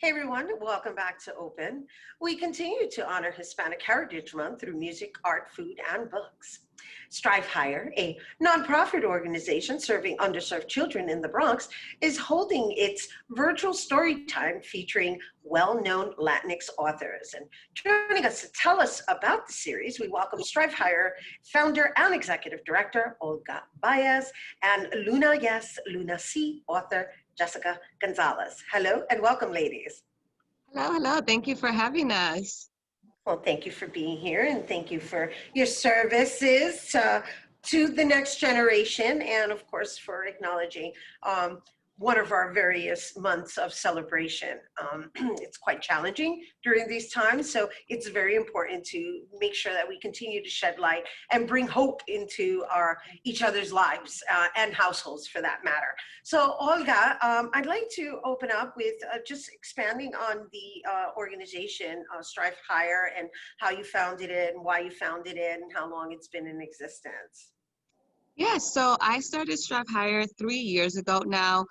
Hey everyone, welcome back to Open. We continue to honor Hispanic Heritage Month through music, art, food, and books. StriveHigher, a nonprofit organization serving underserved children in the Bronx, is holding its virtual story time featuring well-known Latinx authors. And joining us to tell us about the series, we welcome StriveHigher founder and executive director Olga Baez and Luna Yes, Luna Si author Jessica Gonzalez. Hello and welcome, ladies. Hello, hello. Thank you for having us. Well, thank you for being here and thank you for your services to the next generation and, of course, for acknowledging one of our various months of celebration. It's quite challenging during these times, so it's very important to make sure that we continue to shed light and bring hope into each other's lives and households for that matter. So Olga, I'd like to open up with just expanding on the organization StriveHigher and how you founded it and why you founded it and how long it's been in existence. Yes, so I started StriveHigher 3 years ago now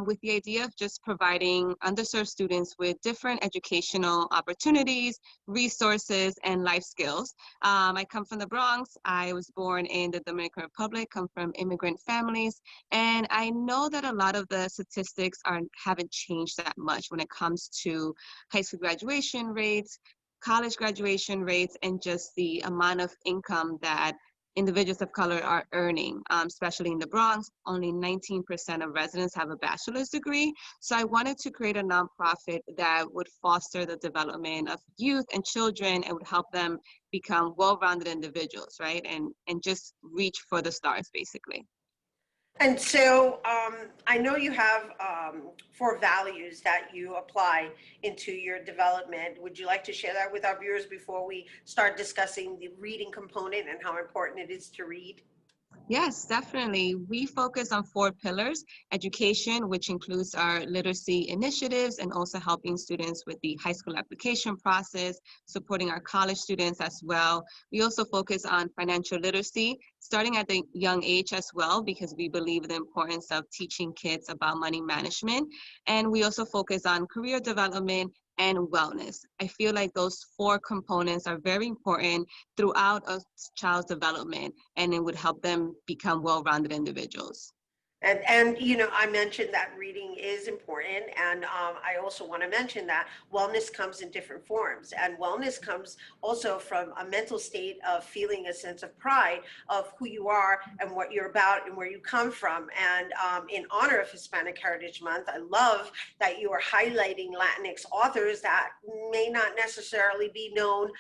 with the idea of just providing underserved students with different educational opportunities, resources, and life skills. I come from the Bronx. I was born in the Dominican Republic, come from immigrant families, and I know that a lot of the statistics haven't changed that much when it comes to high school graduation rates, college graduation rates, and just the amount of income that individuals of color are earning, especially in the Bronx. Only 19% of residents have a bachelor's degree. So I wanted to create a nonprofit that would foster the development of youth and children and would help them become well-rounded individuals, right? And just reach for the stars, basically. And so I know you have 4 values that you apply into your development. Would you like to share that with our viewers before we start discussing the reading component and how important it is to read? Yes, definitely. We focus on 4 pillars: education, which includes our literacy initiatives and also helping students with the high school application process, supporting our college students as well. We also focus on financial literacy, starting at the young age as well, because we believe the importance of teaching kids about money management. And we also focus on career development and wellness. I feel like those 4 components are very important throughout a child's development, and it would help them become well-rounded individuals. And you know, I mentioned that reading is important, and I also want to mention that wellness comes in different forms, and wellness comes also from a mental state of feeling a sense of pride of who you are and what you're about and where you come from. And in honor of Hispanic Heritage Month, I love that you are highlighting Latinx authors that may not necessarily be known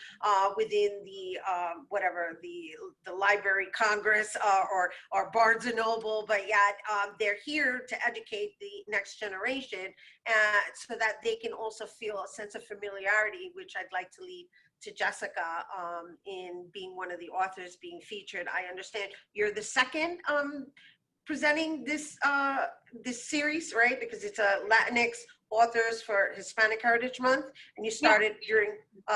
within the whatever the Library Congress or Barnes and Noble, but yet they're here to educate the next generation so that they can also feel a sense of familiarity, which I'd like to lead to Jessica in being one of the authors being featured. I understand you're the second presenting this series, right? Because it's a Latinx Authors for Hispanic Heritage Month, and you started during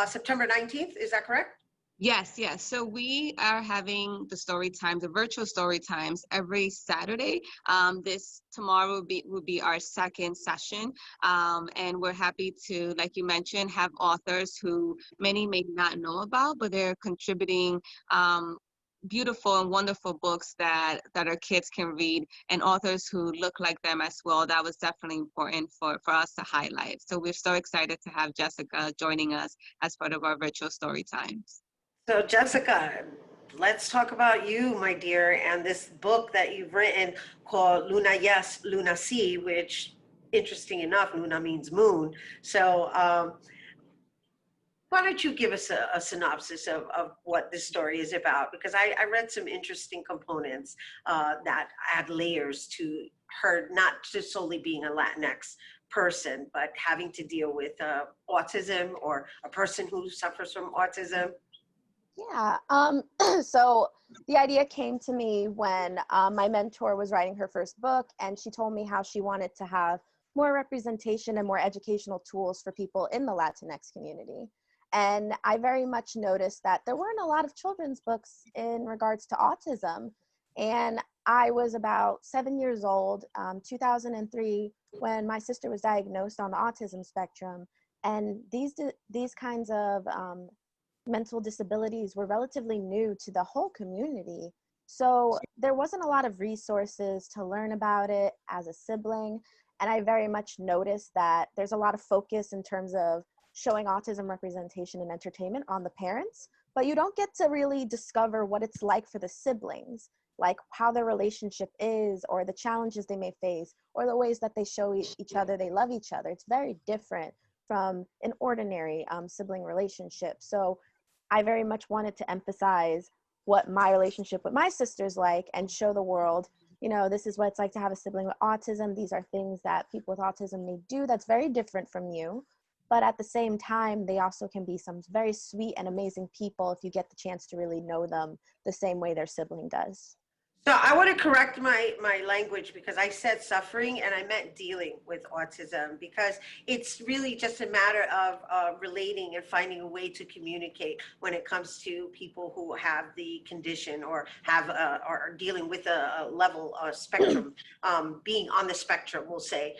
September 19th, is that correct? Yes, yes. So we are having the virtual story times every Saturday. This tomorrow will be our second session. And we're happy to, like you mentioned, have authors who many may not know about, but they're contributing beautiful and wonderful books that our kids can read, and authors who look like them as well. That was definitely important for us to highlight. So we're so excited to have Jessica joining us as part of our virtual story times. So Jessica, let's talk about you, my dear, and this book that you've written called Luna Yes, Luna Si, which, interesting enough, Luna means moon. So why don't you give us a synopsis of what this story is about? Because I read some interesting components that add layers to her, not just solely being a Latinx person, but having to deal with autism or a person who suffers from autism. Yeah, so the idea came to me when my mentor was writing her first book, and she told me how she wanted to have more representation and more educational tools for people in the Latinx community. And I very much noticed that there weren't a lot of children's books in regards to autism. And I was about 7 years old. 2003 when my sister was diagnosed on the autism spectrum, and these kinds of mental disabilities were relatively new to the whole community. So there wasn't a lot of resources to learn about it as a sibling. And I very much noticed that there's a lot of focus in terms of showing autism representation in entertainment on the parents, but you don't get to really discover what it's like for the siblings, like how their relationship is, or the challenges they may face, or the ways that they show each other they love each other. It's very different from an ordinary sibling relationship. So I very much wanted to emphasize what my relationship with my sister's like and show the world, you know, this is what it's like to have a sibling with autism. These are things that people with autism may do that's very different from you. But at the same time, they also can be some very sweet and amazing people if you get the chance to really know them the same way their sibling does. So I want to correct my language, because I said suffering and I meant dealing with autism, because it's really just a matter of relating and finding a way to communicate when it comes to people who have the condition or have are dealing with a level of spectrum, being on the spectrum, we'll say.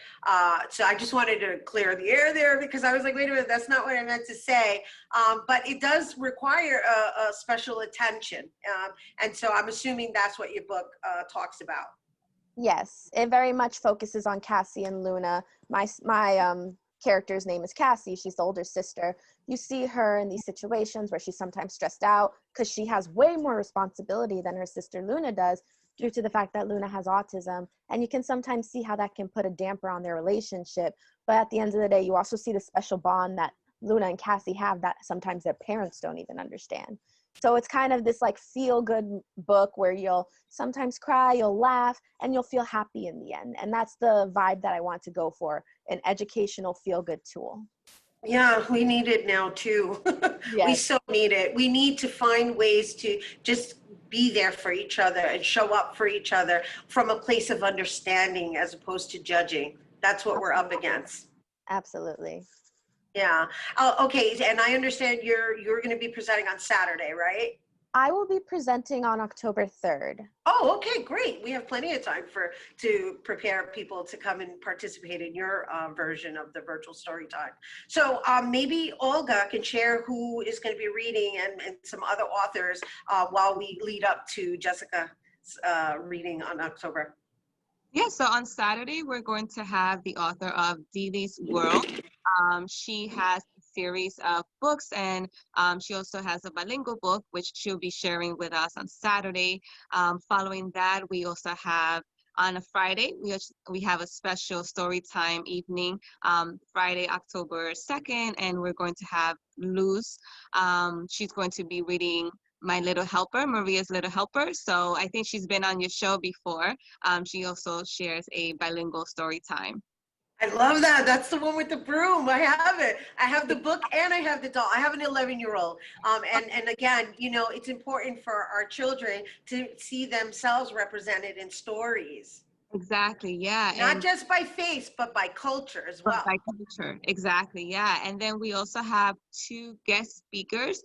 So I just wanted to clear the air there, because I was like, wait a minute, that's not what I meant to say. But it does require a special attention. And so I'm assuming that's what your book talks about. Yes, it very much focuses on Cassie and Luna. My character's name is Cassie. She's the older sister. You see her in these situations where she's sometimes stressed out because she has way more responsibility than her sister Luna does, due to the fact that Luna has autism. And you can sometimes see how that can put a damper on their relationship. But at the end of the day, you also see the special bond that Luna and Cassie have that sometimes their parents don't even understand. So it's kind of this like feel good book where you'll sometimes cry, you'll laugh, and you'll feel happy in the end. And that's the vibe that I want to go for, an educational feel good tool. Yeah, we need it now too. We Yes. so need it. We need to find ways to just be there for each other and show up for each other from a place of understanding as opposed to judging. That's what we're up against. Absolutely. Yeah. Oh, okay. And I understand you're going to be presenting on Saturday, right? I will be presenting on October 3rd. Oh, okay, great. We have plenty of time to prepare people to come and participate in your version of the virtual story time. So maybe Olga can share who is going to be reading and some other authors while we lead up to Jessica's reading on October. Yeah, so on Saturday, we're going to have the author of Dee Dee's World. She has a series of books, and she also has a bilingual book, which she'll be sharing with us on Saturday. Following that, we also have on a Friday, we have a special story time evening, Friday, October 2nd, and we're going to have Luz. She's going to be reading My Little Helper, Maria's Little Helper. So I think she's been on your show before. She also shares a bilingual story time. I love that. That's the one with the broom. I have it. I have the book and I have the doll. I have an 11-year-old. And again, you know, it's important for our children to see themselves represented in stories. Exactly, yeah. Not just by face, but by culture as well. By culture, exactly, yeah. And then we also have two guest speakers.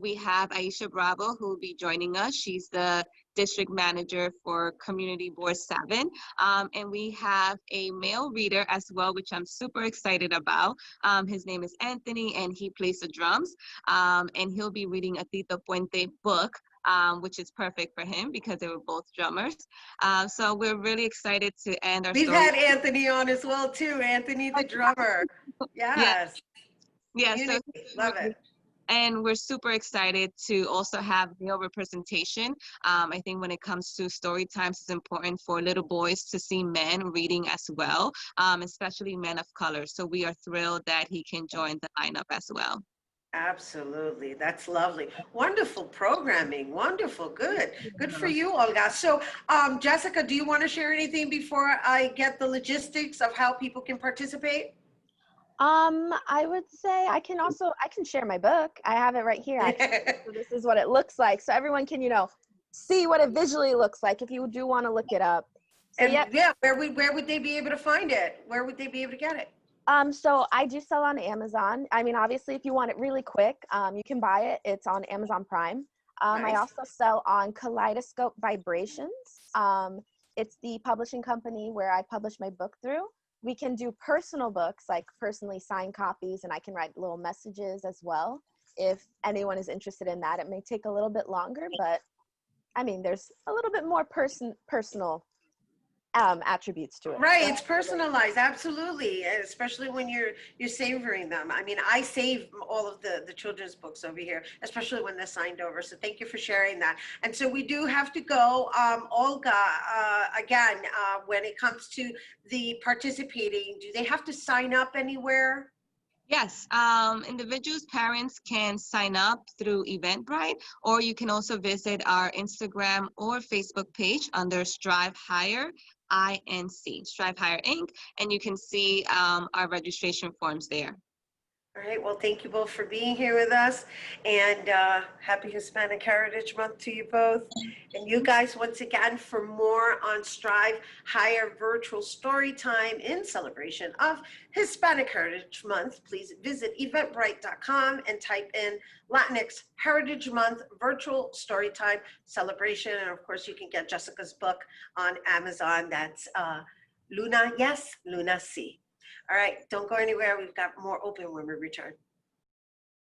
We have Aisha Bravo, who will be joining us. She's the district manager for Community Board 7. And we have a male reader as well, which I'm super excited about. His name is Anthony, and he plays the drums. And he'll be reading a Tito Puente book, which is perfect for him because they were both drummers. So we're really excited to end our We've story. had Anthony on as well too. Anthony the drummer. Yes. Yeah, so love it. and we're super excited to also have male representation. I think when it comes to story times, it's important for little boys to see men reading as well, especially men of color. So we are thrilled that he can join the lineup as well. Absolutely. That's lovely. Wonderful programming. Wonderful. Good. Good for you, Olga. So, Jessica, do you want to share anything before I get the logistics of how people can participate? I would say I can share my book. I have it right here, actually. So this is what it looks like. So everyone can, you know, see what it visually looks like if you do want to look it up. So, and yeah, where would they be able to find it? Where would they be able to get it? So I do sell on Amazon. I mean, obviously, if you want it really quick, you can buy it. It's on Amazon Prime. Nice. I also sell on Kaleidoscope Vibrations. It's the publishing company where I publish my book through. we can do personal books, like personally signed copies, and I can write little messages as well. If anyone is interested in that, it may take a little bit longer, but I mean, there's a little bit more personal attributes to it. Right, So it's personalized, absolutely, and especially when you're savoring them. I mean, I save all of the children's books over here, especially when they're signed over. So thank you for sharing that. And so we do have to go. Olga, again, when it comes to the participating, do they have to sign up anywhere? Yes, individuals, parents can sign up through Eventbrite, or you can also visit our Instagram or Facebook page under StriveHigher Inc, StriveHigher Inc, and you can see our registration forms there. All right, well, thank you both for being here with us, and happy Hispanic Heritage Month to you both. And you guys, once again, for more on Strive Higher Virtual Storytime in celebration of Hispanic Heritage Month, please visit eventbrite.com and type in Latinx Heritage Month Virtual Storytime Celebration. And of course, you can get Jessica's book on Amazon. That's Luna Yes, Luna Si. All right, don't go anywhere. We've got more open when we return.